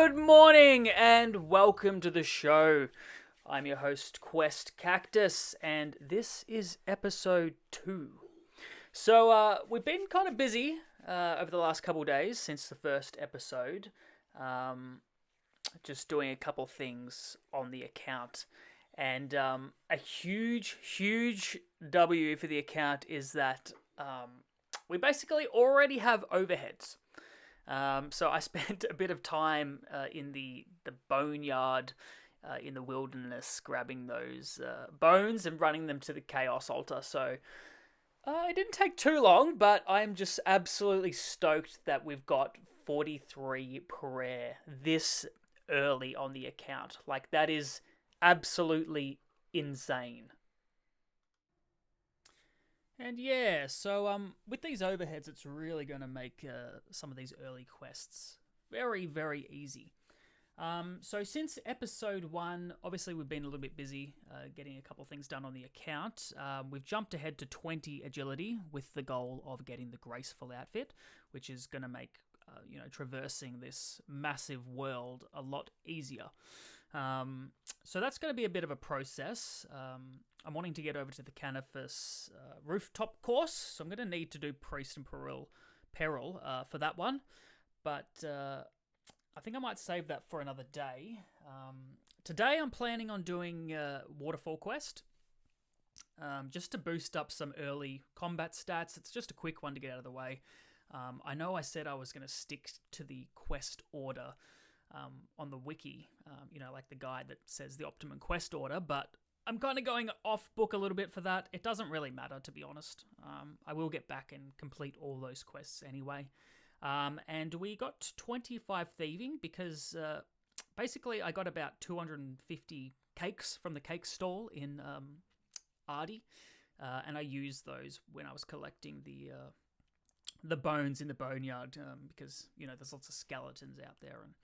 Good morning and welcome to the show. I'm your host, Cactus, and this is episode 2. So we've been kind of busy over the last couple of days since the first episode. Just doing a couple things on the account. And a huge W for the account is that we basically already have overheads. So I spent a bit of time in the boneyard in the wilderness grabbing those bones and running them to the Chaos Altar. So it didn't take too long, but I'm just absolutely stoked that we've got 43 prayer this early on the account. Like, that is absolutely insane. And yeah, so with these overheads, it's really going to make some of these early quests very easy. So since episode 1, obviously we've been a little bit busy getting a couple things done on the account. We've jumped ahead to 20 agility with the goal of getting the graceful outfit, which is going to make traversing this massive world a lot easier. So that's going to be a bit of a process. I'm wanting to get over to the Cactus rooftop course, so I'm going to need to do Priest and Peril for that one. But I think I might save that for another day. Today I'm planning on doing Waterfall quest, just to boost up some early combat stats. It's just a quick one to get out of the way. I know I said I was going to stick to the quest order on the wiki, like the guide that says the optimum quest order, but I'm kind of going off book a little bit for that. It doesn't really matter, to be honest. I will get back and complete all those quests anyway. And we got 25 thieving because basically I got about 250 cakes from the cake stall in Ardy, and I used those when I was collecting the bones in the boneyard because there's lots of skeletons out there, and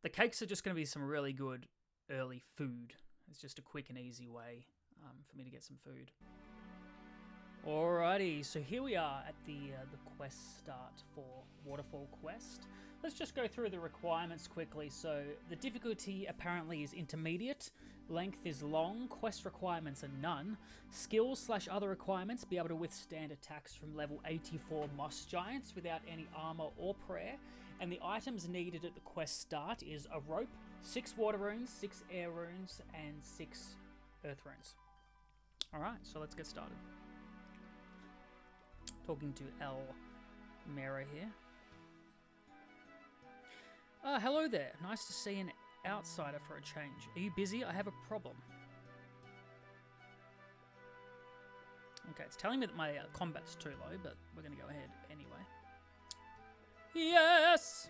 the cakes are just going to be some really good early food. It's just a quick and easy way for me to get some food. Alrighty, so here we are at the quest start for Waterfall quest. Let's just go through the requirements quickly. So the difficulty apparently is intermediate, length is long, quest requirements are none, skills/other requirements: be able to withstand attacks from level 84 moss giants without any armor or prayer, and the items needed at the quest start is a rope, 6 water runes, 6 air runes, and 6 earth runes. Alright, so let's get started. Talking to El Mera here. Hello there. Nice to see an outsider for a change. Are you busy? I have a problem. Okay, it's telling me that my combat's too low, but we're going to go ahead anyway. Yes!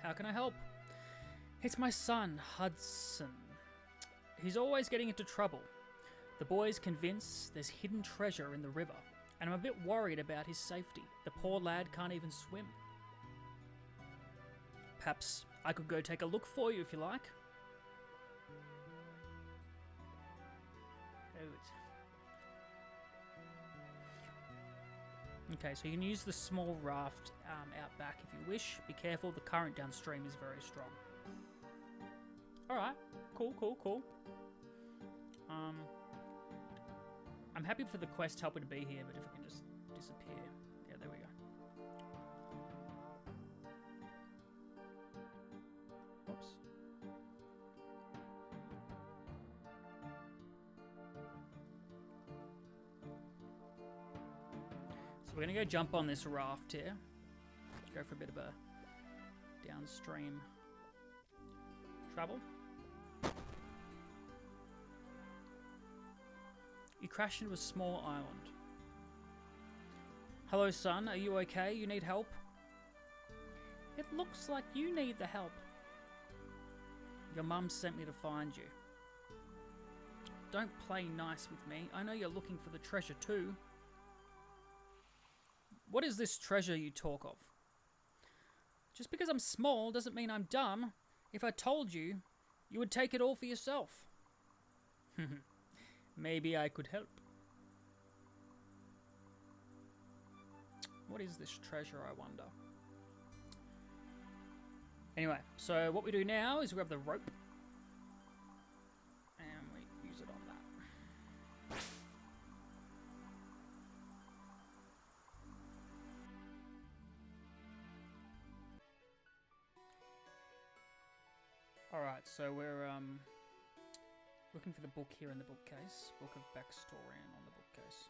How can I help? It's my son, Hudson. He's always getting into trouble. The boy's convinced there's hidden treasure in the river, and I'm a bit worried about his safety. The poor lad can't even swim. Perhaps I could go take a look for you if you like. Okay, so you can use the small raft out back if you wish. Be careful, the current downstream is very strong. Alright, cool. I'm happy for the quest helper to be here, but if I can just disappear. Yeah, there we go. Whoops. So we're going to go jump on this raft here. Go for a bit of a downstream travel. You crashed into a small island. Hello, son. Are you okay? You need help? It looks like you need the help. Your mum sent me to find you. Don't play nice with me. I know you're looking for the treasure too. What is this treasure you talk of? Just because I'm small doesn't mean I'm dumb. If I told you, you would take it all for yourself. Maybe I could help. What is this treasure, I wonder? Anyway, so what we do now is we grab the rope and we use it on that. Alright, so we're looking for the book here in the bookcase. Book of Backstorian on the bookcase.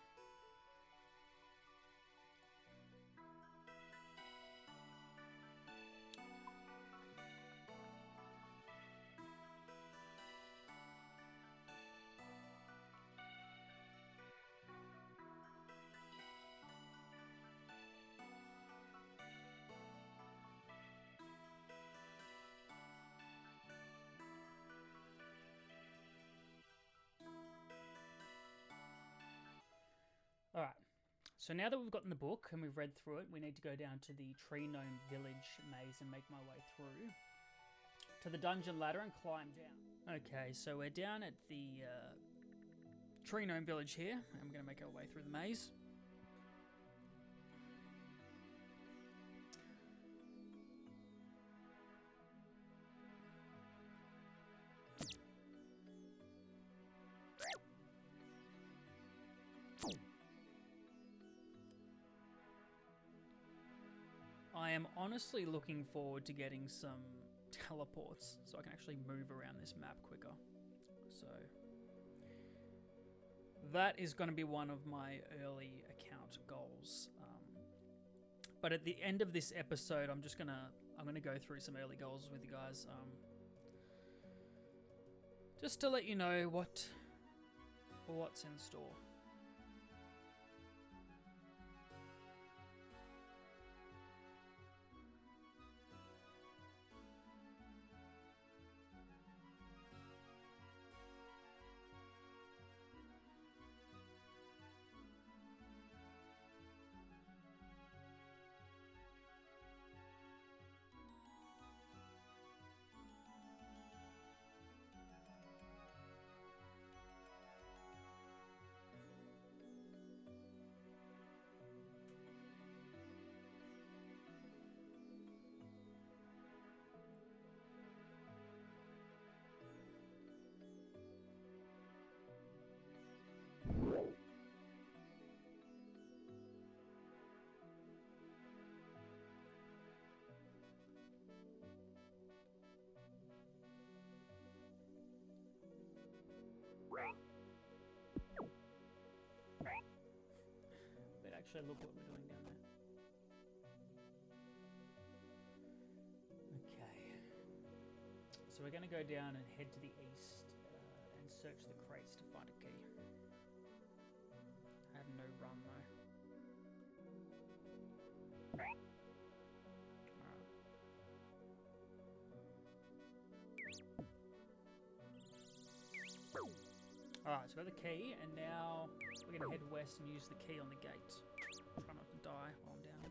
Alright, so now that we've gotten the book and we've read through it, we need to go down to the Tree Gnome Village maze and make my way through to the dungeon ladder and climb down. Okay, so we're down at the Tree Gnome Village here, and we're going to make our way through the maze. I am honestly looking forward to getting some teleports so I can actually move around this map quicker. So that is going to be one of my early account goals. But at the end of this episode, I'm gonna go through some early goals with you guys, just to let you know what's in store. But actually look what we're doing down there. Okay. So we're going to go down and head to the east and search the crates to find a key. I have no run though. Alright, so we've got the key, and now we're going to head west and use the key on the gate. Try not to die while I'm down.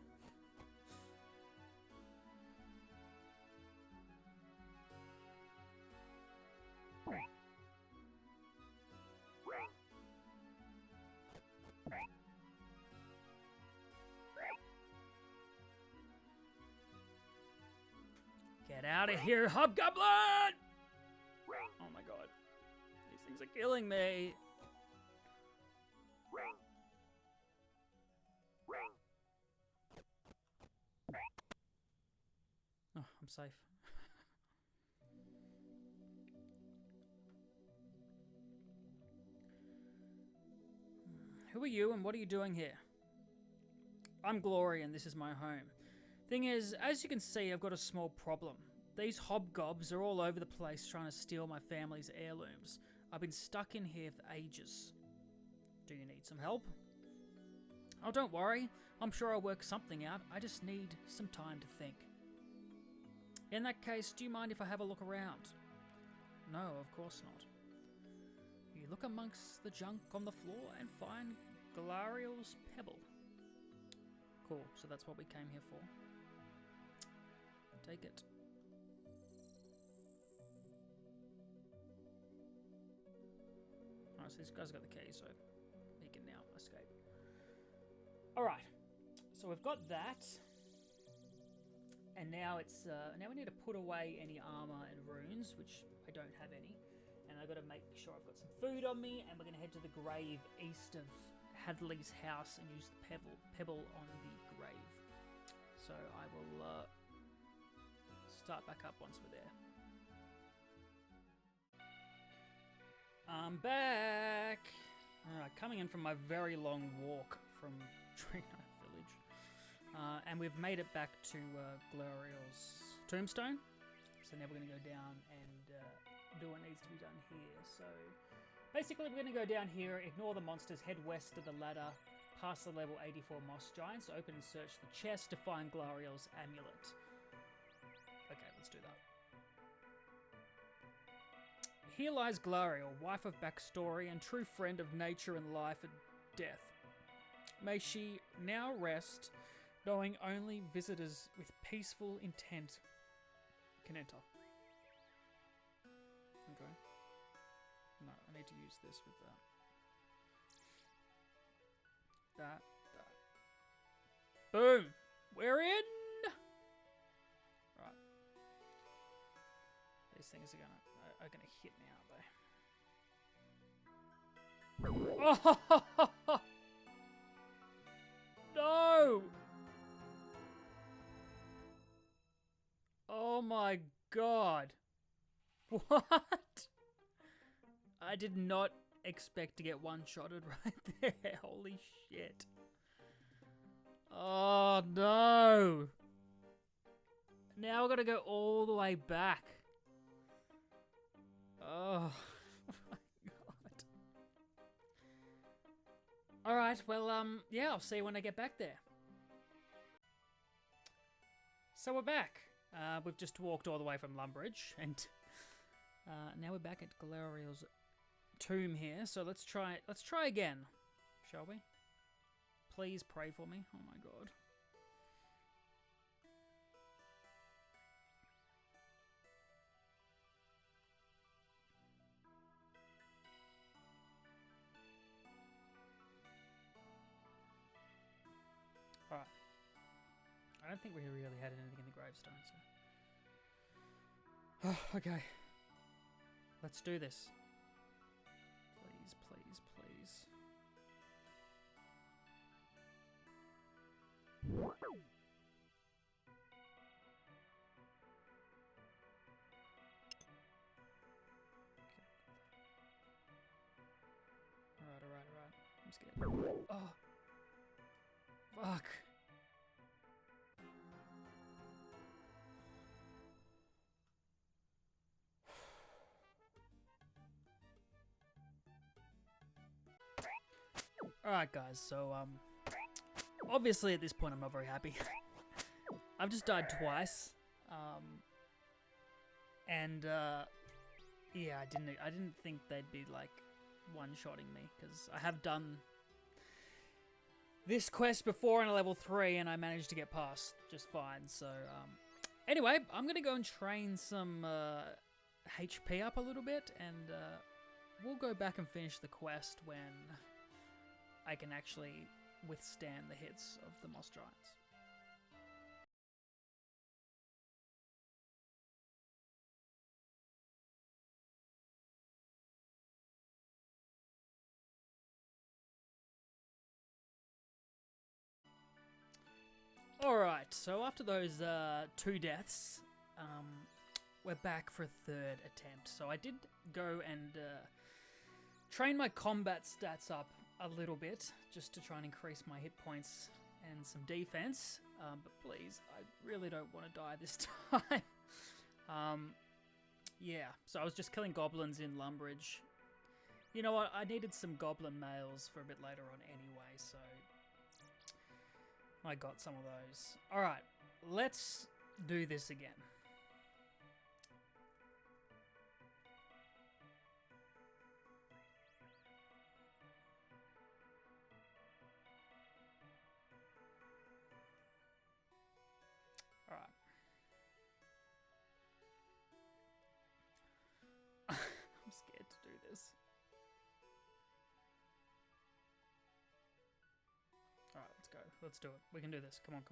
Get out of here, Hobgoblin! Oh my god. These things are killing me. Oh, I'm safe. Who are you and what are you doing here? I'm Glory and this is my home. Thing is, as you can see, I've got a small problem. These hobgobs are all over the place trying to steal my family's heirlooms. I've been stuck in here for ages. Do you need some help? Oh, don't worry. I'm sure I'll work something out. I just need some time to think. In that case, do you mind if I have a look around? No, of course not. You look amongst the junk on the floor and find Galariel's pebble. Cool, so that's what we came here for. Take it. Alright, so this guy's got the key, so he can now escape. Alright, so we've got that. And now it's now we need to put away any armor and runes, which I don't have any. And I've got to make sure I've got some food on me, and we're going to head to the grave east of Hadley's house and use the pebble on the grave. So I will start back up once we're there. I'm back! Alright, coming in from my very long walk from Tree Knight Village. And we've made it back to Gloriel's tombstone. So now we're going to go down and do what needs to be done here. So basically we're going to go down here, ignore the monsters, head west to the ladder, past the level 84 moss giants, open and search the chest to find Gloriel's amulet. Okay, let's do that. Here lies Gloriel, wife of backstory and true friend of nature and life and death. May she now rest, knowing only visitors with peaceful intent can enter. Okay. No, I need to use this with that. That. Boom! We're in! Right. These things are gonna hit me, aren't they? Oh! No! Oh my god. What? I did not expect to get one-shotted right there. Holy shit. Oh no. Now I've got to go all the way back. Oh my god. Alright, well, yeah, I'll see you when I get back there. So we're back. We've just walked all the way from Lumbridge, and now we're back at Gloriel's tomb here. So let's try again, shall we? Please pray for me. Oh my god. Alright. I don't think we really had anything in the gravestone, so... Oh, okay. Let's do this. Please, please, please. Alright. I'm scared. Oh. Fuck. Alright guys, so obviously at this point I'm not very happy. I've just died twice. Yeah, I didn't think they'd be like one-shotting me, because I have done this quest before in a level 3 and I managed to get past just fine. So anyway, I'm gonna go and train some HP up a little bit, and we'll go back and finish the quest when I can actually withstand the hits of the moss giants. Alright, so after those 2 deaths, we're back for a 3rd attempt. So I did go and train my combat stats up a little bit, just to try and increase my hit points and some defense. But please, I really don't want to die this time. Yeah, so I was just killing goblins in Lumbridge. You know what, I needed some goblin males for a bit later on anyway, so I got some of those. Alright, let's do this again. Alright. I'm scared to do this. Alright, let's go. Let's do it. We can do this. Come on.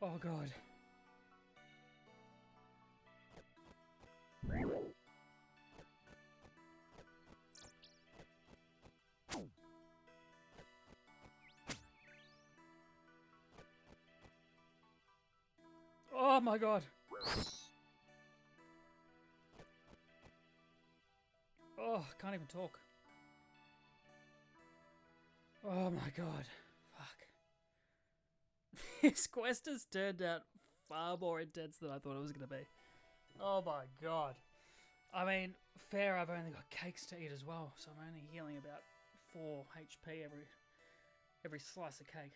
Oh god. Oh my god. Oh, can't even talk. Oh my god. Fuck. This quest has turned out far more intense than I thought it was going to be. Oh my god. I mean, fair, I've only got cakes to eat as well, so I'm only healing about 4 HP every slice of cake.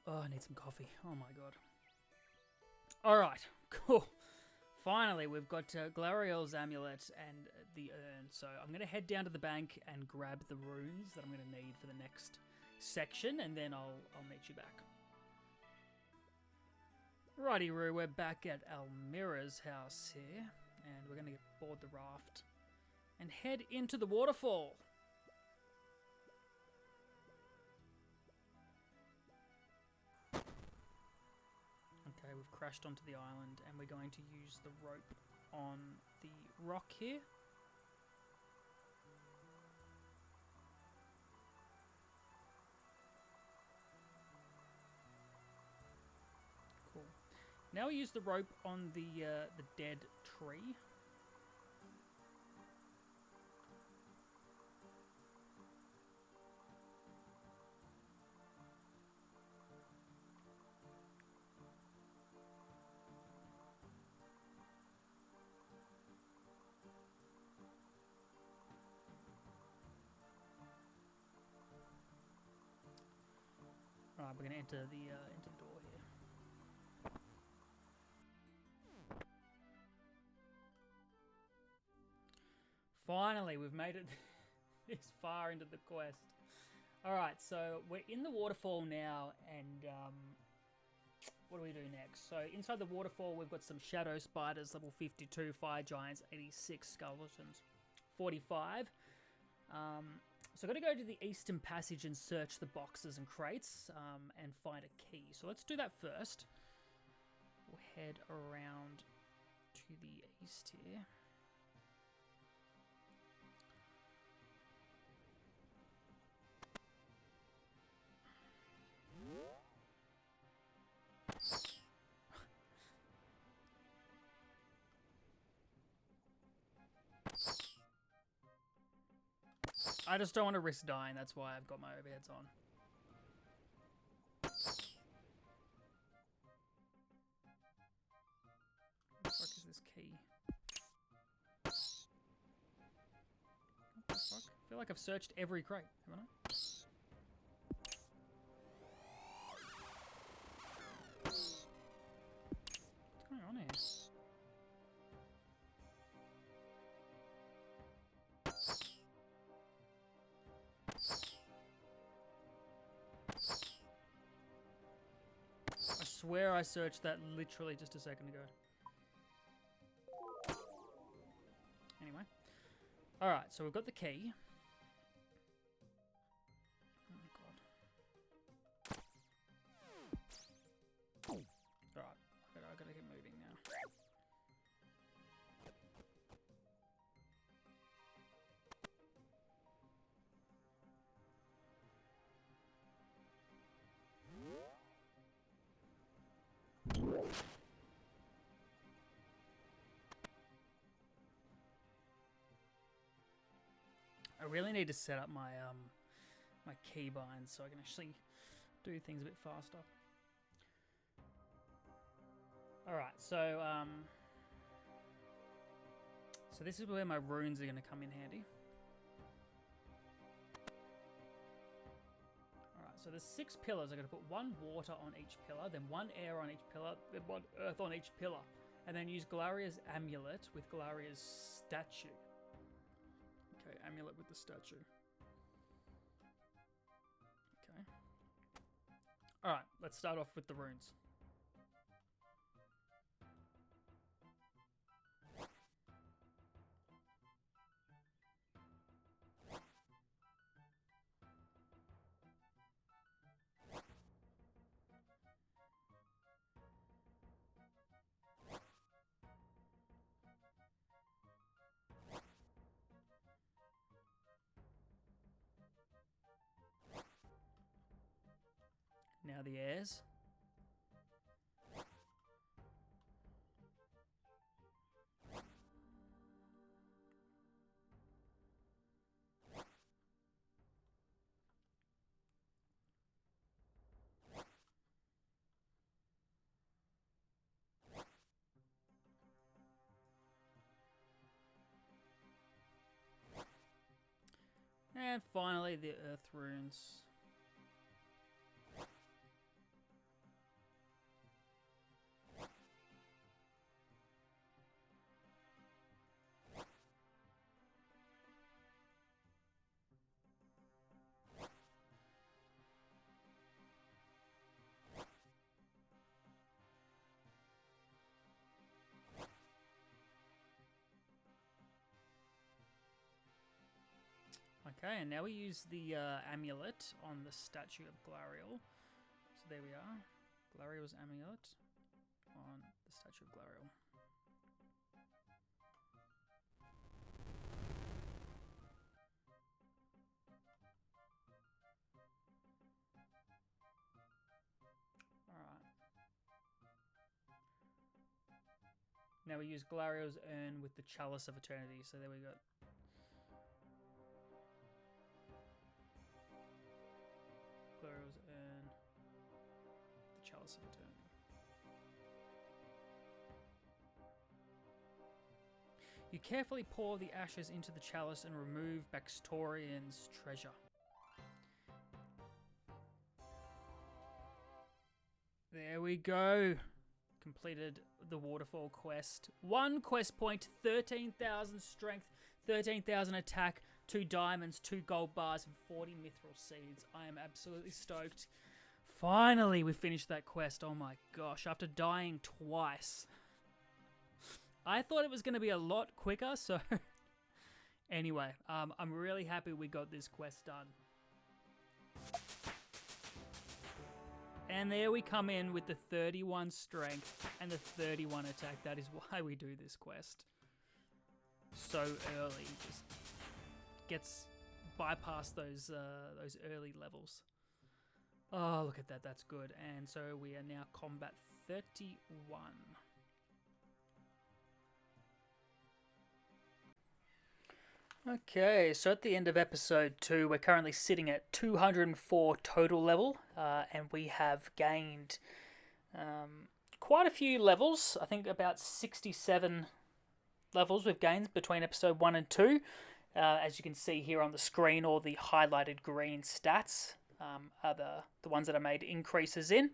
Oh, I need some coffee. Oh my god. Alright, cool. Finally, we've got Glariel's amulet and the urn. So I'm going to head down to the bank and grab the runes that I'm going to need for the next section, and then I'll meet you back. Righty-roo, we're back at Almira's house here, and we're going to board the raft and head into the waterfall. Okay, we've crashed onto the island, and we're going to use the rope on the rock here. Cool. Now we use the rope on the dead tree. Alright, we're going to enter the door here. Finally, we've made it this far into the quest. Alright, so we're in the waterfall now, and what do we do next? So inside the waterfall, we've got some shadow spiders, level 52, fire giants, 86, skeletons, 45. So I've got to go to the eastern passage and search the boxes and crates and find a key. So let's do that first. We'll head around to the east here. I just don't want to risk dying, that's why I've got my overheads on. What the fuck is this key? What the fuck? I feel like I've searched every crate, haven't I? What's going on here? I swear I searched that literally just a second ago. Anyway. Alright, so we've got the key. Oh god. Alright, I gotta get moving now. I really need to set up my my keybinds so I can actually do things a bit faster. All right, so this is where my runes are going to come in handy. All right, so there's 6 pillars. I'm going to put 1 water on each pillar, then 1 air on each pillar, then 1 earth on each pillar, and then use Galaria's amulet with Galaria's statue. amulet with the statue. Okay. Alright, let's start off with the runes. Now the airs. And finally the earth runes. Okay, and now we use the amulet on the statue of Glariel. So there we are. Glariel's amulet on the statue of Glariel. Alright. Now we use Glariel's urn with the Chalice of Eternity. So there we go. Glariel's urn, the Chalice of Eternity. You carefully pour the ashes into the chalice and remove Baxtorian's treasure. There we go. Completed the Waterfall quest. 1 quest point, 13,000 strength, 13,000 attack, 2 diamonds, 2 gold bars, and 40 mithril seeds. I am absolutely stoked. Finally, we finished that quest. Oh my gosh, after dying twice. I thought it was going to be a lot quicker, so... Anyway, I'm really happy we got this quest done. And there we come in with the 31 strength and the 31 attack. That is why we do this quest so early. Just gets bypassed those early levels. Oh, look at that. That's good. And so we are now combat 31. Okay, so at the end of episode 2, we're currently sitting at 204 total level, and we have gained quite a few levels. I think about 67 levels we've gained between episode 1 and 2. As you can see here on the screen, all the highlighted green stats are the ones that I made increases in.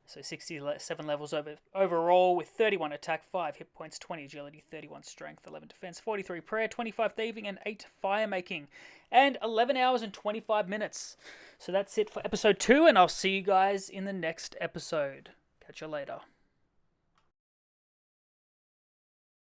So 67 levels overall with 31 attack, 5 hit points, 20 agility, 31 strength, 11 defense, 43 prayer, 25 thieving, and 8 fire making. And 11 hours and 25 minutes. So that's it for episode 2, and I'll see you guys in the next episode. Catch you later.